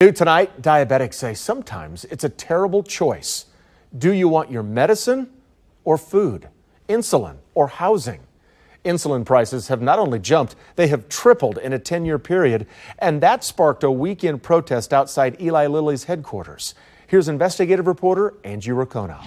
New tonight, diabetics say sometimes it's a terrible choice. Do you want your medicine or food, insulin or housing? Insulin prices have not only jumped, they have tripled in a 10-year period, and that sparked a weekend protest outside Eli Lilly's headquarters. Here's investigative reporter Angie Racono.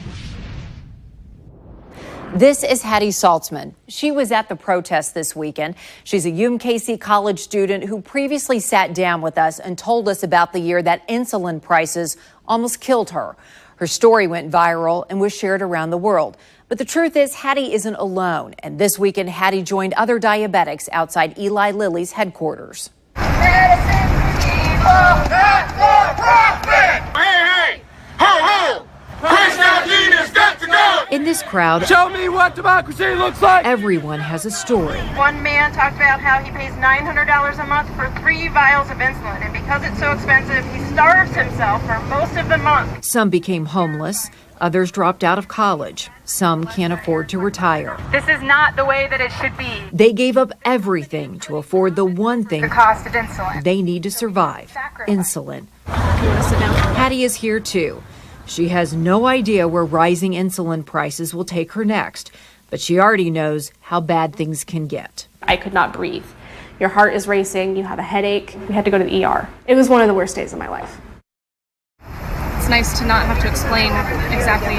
This is Hattie Saltzman. She was at the protest this weekend. She's a UMKC college student who previously sat down with us and told us about the year that insulin prices almost killed her. Her story went viral and was shared around the world. But the truth is, Hattie isn't alone. And this weekend, Hattie joined other diabetics outside Eli Lilly's headquarters. Medicine for people, not for profit! Hey, hey! Ho, ho! Christianity got to go! In this crowd, show me what democracy looks like! Everyone has a story. One man talked about how he pays $900 a month for 3 vials of insulin, and because it's so expensive, he starves himself for most of the month. Some became homeless. Others dropped out of college. Some can't afford to retire. This is not the way that it should be. They gave up everything to afford the one thing The cost of insulin. they need to survive, insulin. Hattie is here too. She has no idea where rising insulin prices will take her next, but she already knows how bad things can get. I could not breathe. Your heart is racing, you have a headache. We had to go to the ER. It was one of the worst days of my life. It's nice to not have to explain exactly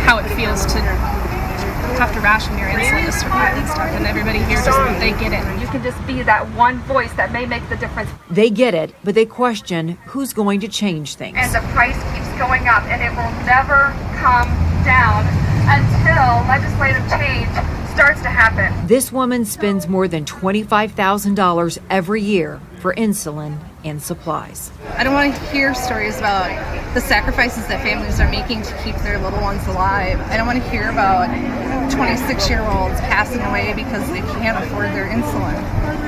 how it feels to have to ration your insulin to survive and stuff, and everybody here they get it. You can just be that one voice that may make the difference. They get it, but they question who's going to change things. And the price keeps going up, and it will never come down until legislative change starts to happen. This woman spends more than $25,000 every year for insulin and supplies. I don't want to hear stories about the sacrifices that families are making to keep their little ones alive. I don't want to hear about 26-year-olds passing away because they can't afford their insulin.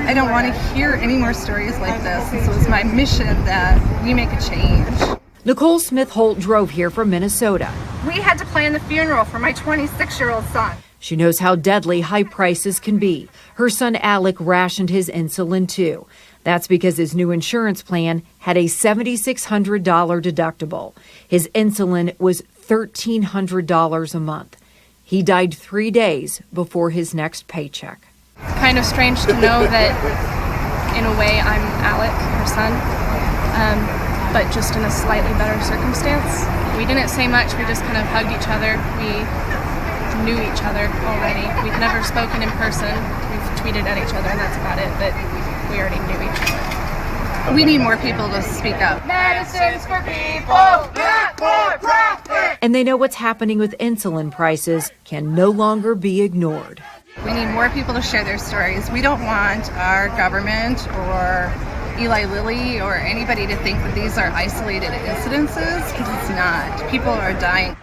I don't want to hear any more stories like this. And so it's my mission that we make a change. Nicole Smith-Holt drove here from Minnesota. We had to plan the funeral for my 26-year-old son. She knows how deadly high prices can be. Her son Alec rationed his insulin too. That's because his new insurance plan had a $7,600 deductible. His insulin was $1,300 a month. He died 3 days before his next paycheck. Kind of strange to know that, in a way, I'm Alec, her son, but just in a slightly better circumstance. We didn't say much, we just kind of hugged each other. We knew each other already. We've never spoken in person. We've tweeted at each other and that's about it, but we already knew each other. We need more people to speak up. Medicines for people, not for profit! And they know what's happening with insulin prices can no longer be ignored. We need more people to share their stories. We don't want our government or Eli Lilly or anybody to think that these are isolated incidences, because it's not. People are dying.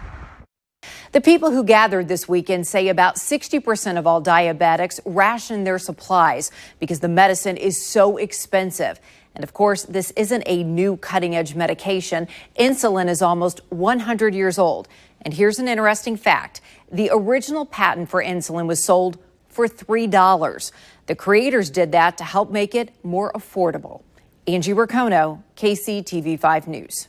The people who gathered this weekend say about 60% of all diabetics ration their supplies because the medicine is so expensive. And of course, this isn't a new cutting-edge medication. Insulin is almost 100 years old. And here's an interesting fact. The original patent for insulin was sold for $3. The creators did that to help make it more affordable. Angie Racono, KCTV5 News.